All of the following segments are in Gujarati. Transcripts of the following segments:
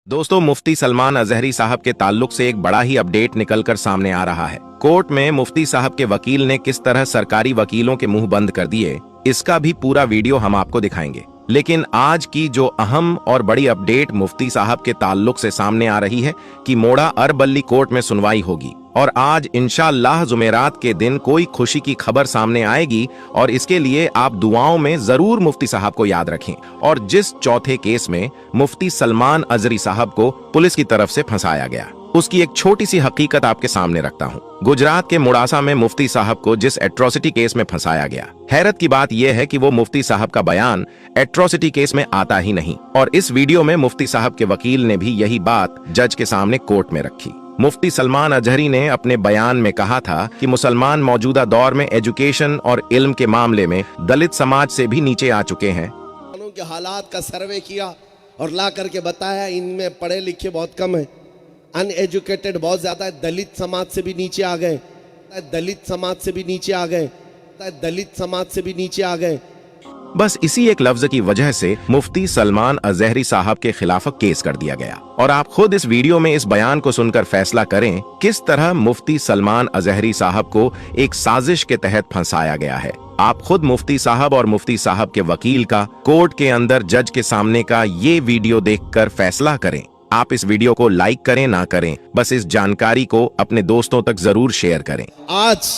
दोस्तों, मुफ्ती सलमान अजहरी साहब के ताल्लुक से एक बड़ा ही अपडेट निकलकर सामने आ रहा है। कोर्ट में मुफ्ती साहब के वकील ने किस तरह सरकारी वकीलों के मुंह बंद कर दिए, इसका भी पूरा वीडियो हम आपको दिखाएंगे। लेकिन आज की जो अहम और बड़ी अपडेट मुफ्ती साहब के ताल्लुक से सामने आ रही है कि मोड़ा अरबल्ली कोर्ट में सुनवाई होगी और आज इंशाअल्लाह जुमेरात के दिन कोई खुशी की खबर सामने आएगी और इसके लिए आप दुआओं में जरूर मुफ्ती साहब को याद रखें। और जिस चौथे केस में मुफ्ती सलमान अजहरी साहब को पुलिस की तरफ से फंसाया गया, उसकी एक छोटी सी हकीकत आपके सामने रखता हूं। गुजरात के मुड़ासा में मुफ्ती साहब को जिस एट्रोसिटी केस में फंसाया गया, हैरत की बात यह है कि वो मुफ्ती साहब का बयान एट्रोसिटी केस में आता ही नहीं। और इस वीडियो में मुफ्ती साहब के वकील ने भी यही बात जज के सामने कोर्ट में रखी। मुफ्ती सलमान अजहरी ने अपने बयान में कहा था कि मुसलमान मौजूदा दौर में एजुकेशन और इल्म के मामले में दलित समाज से भी नीचे आ चुके हैं। के हालात का सर्वे किया और ला करके बताया इनमें पढ़े लिखे बहुत कम है, अनएजुकेटेड बहुत ज्यादा है, दलित समाज से भी नीचे आ गए, दलित समाज से भी नीचे आ गए, दलित समाज से भी नीचे आ गए। बस इसी एक लफ्ज की वजह से मुफ्ती सलमान अजहरी साहब के खिलाफ केस कर दिया गया। और आप खुद इस वीडियो में इस बयान को सुनकर फैसला करें किस तरह मुफ्ती सलमान अजहरी साहब को एक साजिश के तहत फंसाया गया है। आप खुद मुफ्ती साहब और मुफ्ती साहब के वकील का कोर्ट के अंदर जज के सामने का ये वीडियो देखकर फैसला करें। आप इस वीडियो को लाइक करें ना करें, बस इस जानकारी को अपने दोस्तों तक जरूर शेयर करें। आज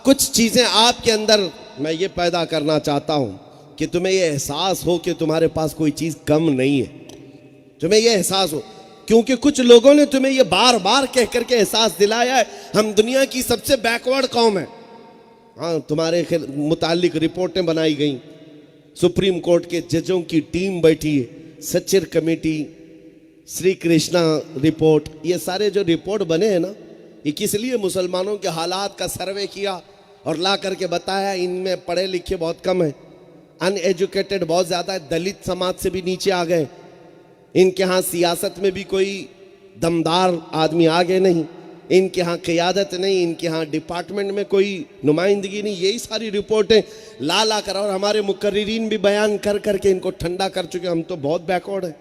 कुछ चीजें आपके अंदर मैं ये पैदा करना चाहता हूँ कि तुम्हें ये एहसास हो कि तुम्हारे पास कोई चीज कम नहीं है, तुम्हें ये एहसास हो, क्योंकि कुछ लोगों ने तुम्हें ये बार बार कह करके एहसास दिलाया है हम दुनिया की सबसे बैकवर्ड कौम है। हाँ, तुम्हारे मुतालिक रिपोर्टें बनाई गई, सुप्रीम कोर्ट के जजों की टीम बैठी है, सचिर कमेटी, श्री कृष्णा रिपोर्ट, ये सारे जो रिपोर्ट बने हैं ना, ये किस लिए मुसलमानों के हालात का सर्वे किया और ला करके बताया इनमें पढ़े लिखे बहुत कम है, अनएजुकेटेड बहुत ज़्यादा है, दलित समाज से भी नीचे आ गए, इनके यहाँ सियासत में भी कोई दमदार आदमी आगे नहीं, इनके यहाँ क़ियादत नहीं, इनके यहाँ डिपार्टमेंट में कोई नुमाइंदगी नहीं। यही सारी रिपोर्टें ला ला कर और हमारे मुकर्रिरीन भी बयान कर करके इनको ठंडा कर चुके, हम तो बहुत बैकवर्ड है,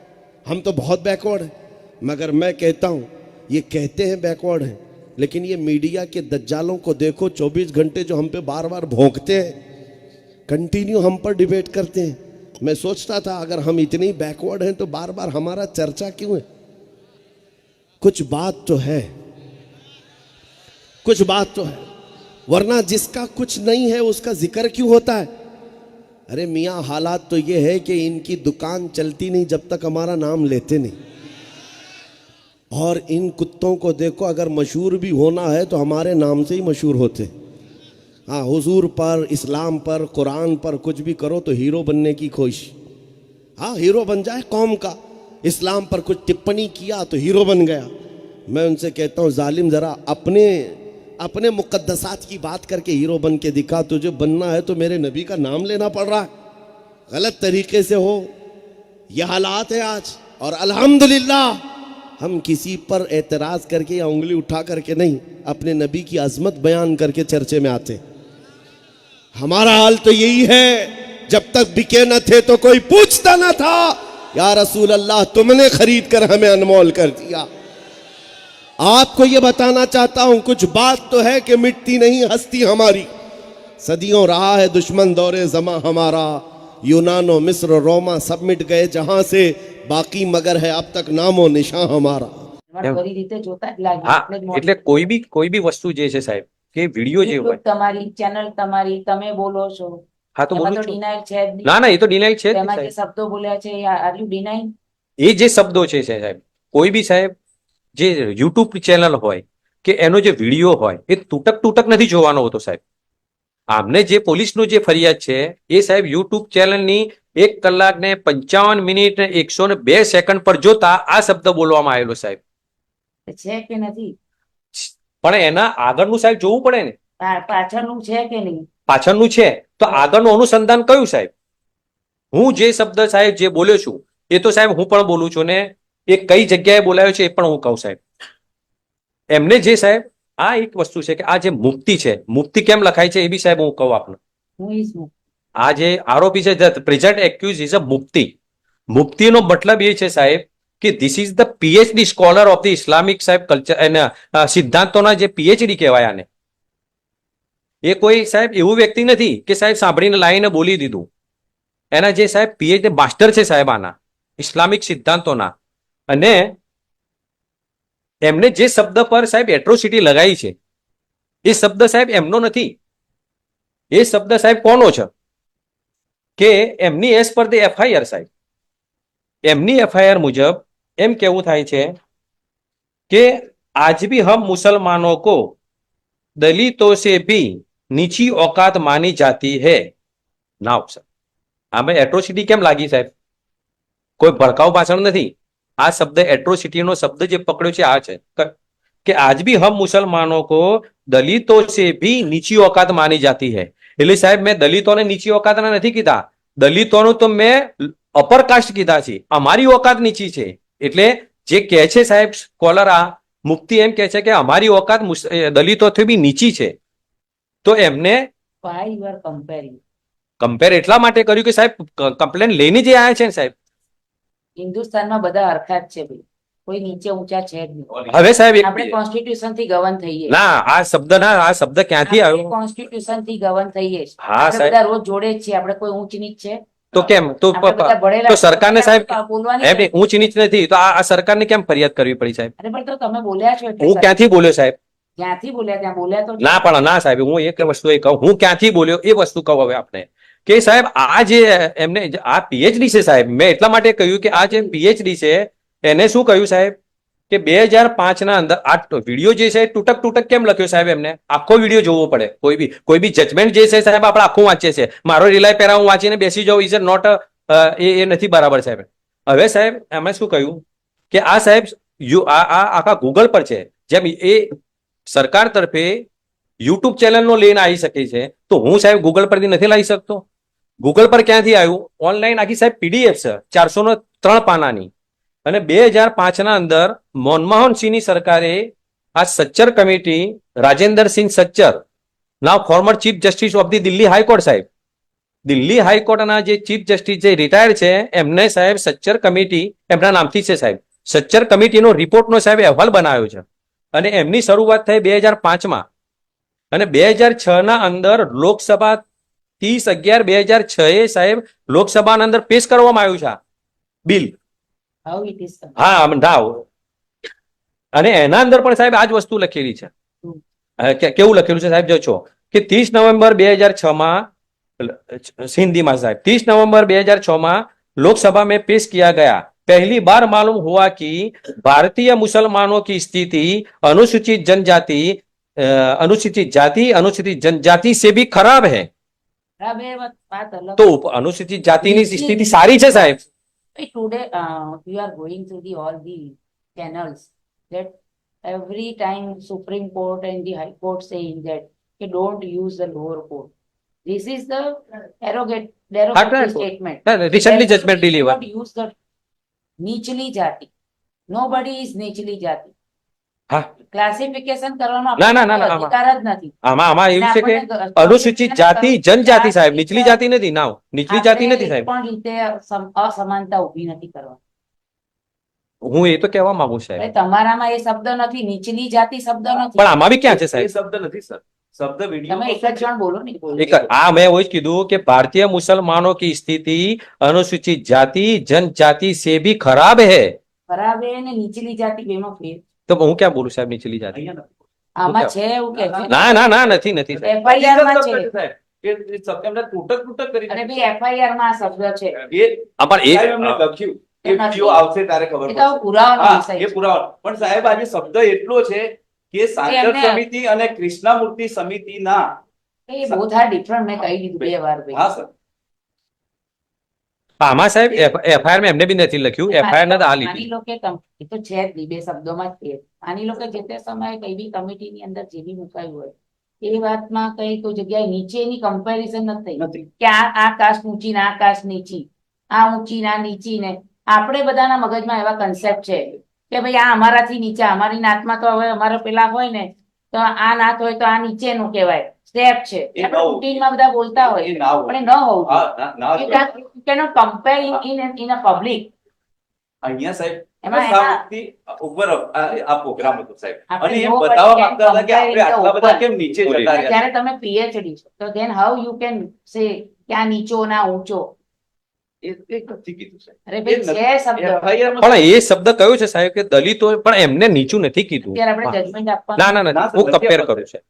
हम तो बहुत बैकवर्ड है। मगर मैं कहता हूँ ये कहते हैं बैकवर्ड है, लेकिन ये मीडिया के दज्जालों को देखो, 24 घंटे जो हम पे बार बार भोंकते हैं, कंटिन्यू हम पर डिबेट करते हैं। मैं सोचता था अगर हम इतने ही बैकवर्ड हैं तो बार बार हमारा चर्चा क्यों है? कुछ बात तो है, कुछ बात तो है, वरना जिसका कुछ नहीं है उसका जिक्र क्यों होता है? अरे मियाँ, हालात तो ये है कि इनकी दुकान चलती नहीं जब तक हमारा नाम लेते नहीं। और इन कुत्तों को देखो, अगर मशहूर भी होना है तो हमारे नाम से ही मशहूर होते। हाँ, हुजूर पर, इस्लाम पर, कुरान पर कुछ भी करो तो हीरो बनने की कोशिश। हाँ, हीरो बन जाए कौम का, इस्लाम पर कुछ टिप्पणी किया तो हीरो बन गया। मैं उनसे कहता हूँ जालिम, ज़रा अपने मुक़द्दसात की बात करके हीरो बन के दिखा। तुझे बनना है तो मेरे नबी का नाम लेना पड़ रहा है, गलत तरीके से हो। यह हालात है आज, और अल्हम्दुलिल्लाह हम किसी पर एतराज़ करके या उंगली उठा करके नहीं, अपने नबी की अजमत बयान करके चर्चे में आते। हमारा हाल तो यही है, जब तक बिके न थे तो कोई पूछता न था, या रसूल अल्लाह तुमने खरीद कर हमें अनमोल कर दिया। आपको ये बताना चाहता हूं, कुछ बात तो है कि मिटती नहीं हस्ती हमारी। सदियों रहा है दुश्मन दौरे जमा हमारा, यूनानो मिस्र रोमा सब मिट गए जहां से, बाकी मगर है अब तक नामो निशान हमारा। એટલે કોઈ બી વસ્તુ જે છે સાહેબ, કે વિડિયો જે હોય, તમારી ચેનલ તમારી, તમે બોલો છો, હા તો એમાં બોલું તો છું. ડિનાય છે જ નહીં. ના ના, એ તો ડિનાઇલ છે જ તેમાં નહીં જે સાહેબ. શબ્દો બોલ્યા છે આર યુ ડિનાઇંગ? એ જે શબ્દો છે સાહેબ, કોઈ બી સાહેબ જે યુટ્યુબ ચેનલ હોય કે એનો જે વિડીયો હોય એ તૂટક નથી જોવાનો હોતો સાહેબ. આમને જે પોલીસનો જે ફરિયાદ છે એ સાહેબ યુટ્યુબ ચેનલની 1 કલાક ને 55 મિનિટ ને 102 સેકન્ડ પર જોતા આ શબ્દ બોલવામાં આવેલો સાહેબ. છે કે નથી? પણ એના આગળનું સાહેબ જોવું પડે ને, પાછળનું છે કે નહીં? પાછળનું છે તો આગળનું અનુસંધાન કયું સાહેબ? હું જે શબ્દ સાહેબ જે બોલ્યો છું એ તો સાહેબ હું પણ બોલું છું ને એ કઈ જગ્યાએ બોલાયો છે એ પણ હું કહું સાહેબ. એમને જે સાહેબ આ એક વસ્તુ છે કે આ જે મુક્તિ છે, મુક્તિ કેમ લખાય છે એ બી સાહેબ હું કહું આપને. આ જે આરોપી છે, પ્રેઝન્ટ એક્યુઝ ઇઝ અ મુક્તિ. મુક્તિનો મતલબ એ છે સાહેબ કે this is the PhD scholar of the Islamic સાહેબ કલ્ચર એના સિદ્ધાંતોના જે પીએચડી કહેવાય આને. એ કોઈ સાહેબ એવું વ્યક્તિ નથી કે સાહેબ સાંભળીને લાઈને બોલી દીધું. એના જે સાહેબ પીએચડી માસ્ટર છે સાહેબ આના ઇસ્લામિક સિદ્ધાંતોના. અને એમને જે શબ્દ પર સાહેબ એટ્રોસિટી લગાવી છે એ શબ્દ સાહેબ એમનો નથી. એ શબ્દ સાહેબ કોનો છે કે એમની એસ પર ધ એફઆઈઆર સાહેબ. એમની એફઆઈઆર મુજબ એમ કેવું થાય છે કે आज भी हम मुसलमानों को दलितों से भी नीची औकात मानी जाती है. નાવ સર આમે એટ્રોસિટી કેમ લાગી સાહેબ? કોઈ ભડકાઉ ભાષણ નથી. આ શબ્દ એટ્રોસિટીનો શબ્દ જે પકડ્યો છે આ છે કે આજ भी हम मुसलमानों को दलितों से भी नीची औकात मानी जाती है. એટલે સાહેબ મેં દલિતોને નીચી ઓકાતના નથી કીધા. દલિતોનું તો મેં અપર કાસ્ટ કીધા છે. અમારી ઓકાત નીચી છે. એટલે જે કહે છે સાહેબ સ્કોલર આ મુફ્તી એમ કહે છે કે અમારી ઓકાત દલિતોથી બી નીચી છે. તો એમને Why you are comparing? Compare એટલા માટે કર્યું કે સાહેબ કમ્પ્લેન લઈને જે આવ્યા છે ને સાહેબ. હિન્દુસ્તાનમાં બધા હરખા જ છે ભાઈ, કોઈ નીચે ઊંચા છે જ નહીં. હવે સાહેબ આપણે કોન્સ્ટિટ્યુશન થી ગવર્ન થઈએ. ના આ શબ્દ ક્યાંથી આવ્યો? કોન્સ્ટિટ્યુશન થી ગવર્ન થઈએ. હા આપણે સાહેબ. બધા રોજ જોડે જ છીએ. આપણે કોઈ ઊંચ નીચ છે? તો કેમ તો આપણે બધા ભણેલા તો સરકારને સાહેબ બોલવાની એમ નહીં, ઊંચ નીચ નથી તો આ સરકારને કેમ ફરિયાદ કરવી પડી સાહેબ? અરે પણ તો તમે બોલ્યા છો એટલે હું ક્યાંથી બોલ્યો સાહેબ? જ્યાંથી બોલ્યા ત્યાં બોલ્યા તો ના પણ ના સાહેબ હું એક વસ્તુ એ કહું, હું ક્યાંથી બોલ્યો એ વસ્તુ કહું હવે આપણે કે સાહેબ આ જે એમને આ પીએચડી છે સાહેબ, મેં એટલા માટે કહ્યું કે આ જે પીએચડી છે એને શું કહ્યું સાહેબ કે 2005 ના અંદર આ વિડીયો જે છે તૂટક તૂટક કેમ લખ્યો સાહેબ? એમને આખો વિડીયો જોવો પડે. કોઈ બી જજમેન્ટ જે છે સાહેબ આપણે આખું વાંચીએ છીએ. મારો રિલાય પેરા હું વાંચીને બેસી જાઉં ઇઝ નોટ એ નથી બરાબર સાહેબ. હવે સાહેબ એમણે શું કહ્યું કે આ સાહેબ આ આખા ગૂગલ પર છે. જેમ એ સરકાર તરફે યુટ્યુબ ચેનલનો લઈને આવી શકે છે તો હું સાહેબ ગૂગલ પરથી નથી લાવી શકતો? ગૂગલ પર ક્યાંથી આવ્યું? ઓનલાઈન આખી સાહેબ પીડીએફ છે 403 પાનાની. અને 2005 ના અંદર મનમોહન સિંહની સરકારે આ Sachar committee, Rajendra Singh Sachar, now former chief justice of the Delhi high court સાહેબ, દિલ્હી હાઈકોર્ટના જે ચીફ જસ્ટિસ જે રિટાયર છે એમને સાહેબ સચ્ચર કમિટી એમના નામથી છે સાહેબ. સચ્ચર કમિટીનો રિપોર્ટનો સાહેબ અહેવાલ બનાવ્યો છે. અને એમની શરૂઆત થઈ 2005 અને 2006 ના અંદર લોકસભા 30/11/2006 એ સાહેબ લોકસભાના અંદર પેશ કરવામાં આવ્યું છે બિલ. how it is. હા નાવ અને એના અંદર પણ સાહેબ આ જ વસ્તુ લખેલી છે. કેવું લખેલું છે સાહેબ? જો છો કે 30 નવેમ્બર 2006 માં हिंदी साहब 30 नवंबर 2006 में लोकसभा में पेश किया गया. पहली बार मालूम हुआ कि भारतीय मुसलमानों की स्थिति अनुसूचित जनजाति अनुसूचित जनजाति से भी खराब है. तो अनुसूचित जाति ની સ્થિતિ સારી છે સાહેબ. Today you are going through the all the channels that every time Supreme Court and the High Court saying that you don't use the lower court. This is the derogatory statement. Recently judgment delivered. Don't use the નીચલી જાતિ. Nobody is નીચલી જાતિ. હા ક્લાસિફિકેશન કરવાનો ના અધિકાર જ નથી. આમાં એવું છે કે અનુસૂચિત જાતિ જનજાતિ સાહેબ, નીચલી જાતિ નથી. નાવ નીચલી જાતિ નથી સાહેબ. પણ રીતે અસમાનતા ઊભી નથી કરવાની. હું એ તો કહેવા માંગુ સાહેબ. તમારામાં એ શબ્દ નથી, નીચલી જાતિ શબ્દ નથી. પણ આમાં બી ક્યાં છે સાહેબ? શબ્દ નથી સર. શબ્દ વિડીયો તમે એક જ જણ બોલો ને. મેં એવું જ કીધું કે ભારતીય મુસલમાનો की स्थिति अनुसूचित जाति जनजाति से भी खराब है. ખરાબ હે ને નીચલી જાતિ બેમાં ફેર. તો હું ક્યાં બોલું સાહેબ નીચલી જાતિ? આમાં છે એવું કે છે. ના નથી FIR માં છે. એમને તૂટક તૂટક કરી અને બી FIR માં આ શબ્દ છે. પણ એ એમને લખ્યું એ વિડીયો આવશે ત્યારે ખબર એ તો પુરાવાનો હા, વિષય એ છે. પુરાવા. પણ સાહેબ આજે શબ્દ એટલો છે કે સાચર એમને- સમિતિ અને કૃષ્ણામૂર્તિ સમિતિના એ બહુ થાય ડિફરન્ટ. મેં કહી દીધું 2 વાર ભાઈ. હા સર આમાં સાહેબ એફઆઈઆર માં એમને બી નથી લખ્યું. એફઆઈઆર ના આ માની લીધી. લો કે એ તો છે જ નહીં, બે શબ્દોમાં જ છે. માની લો કે જે તે સમયે કઈ બી કમિટીની અંદર જે બી મુકાયું હોય એ વાતમાં કઈ કોઈ જગ્યાએ નીચેની કમ્પેરિઝન નથી થઈ નથી. કે આ કાસ્ટ ઊંચી ને આ કાસ્ટ નીચી, આ ઊંચી ને આ નીચી ને. આપણે બધાના મગજમાં એવા કન્સેપ્ટ છે કે ભાઈ આ અમારાથી નીચા, અમારી નાતમાં તો હવે અમારે પેલા હોય ને તો આ નાત હોય તો આ નીચેનું કહેવાય, સ્ટેપ છે. એ આપણે નવું. રૂટીનમાં બધા બોલતા હોય એ ના હોય. પણ એ ન હોવું હા ના જોઈએ. You cannot compare in a public. અહીંયા સાહેબ એમાં એના સાઉથથી ઉપર આ પ્રોગ્રામ હતો સાહેબ, આપણે અને એમ nobody બતાવવા can માંગતા હતા કે આપણે compare આટલા the બધા open. કેમ નીચે જતા બોલીએ. રહ્યા. જ્યારે તમે પીએચડી છો તો then how you can say કે આ નીચો ના ઊંચો? એ નથી કીધું સાહેબ. અરે ભાઈ એ છે શબ્દ. FIR માં પણ એ શબ્દ કયો છે સાહેબ કે દલિતો પણ એમને નીચું નથી કીધું. અત્યારે આપણે જજમેન્ટ આપવાનું ના ના ના, નથી, હું નથી કમ્પેર આપવાનું. કરું છું.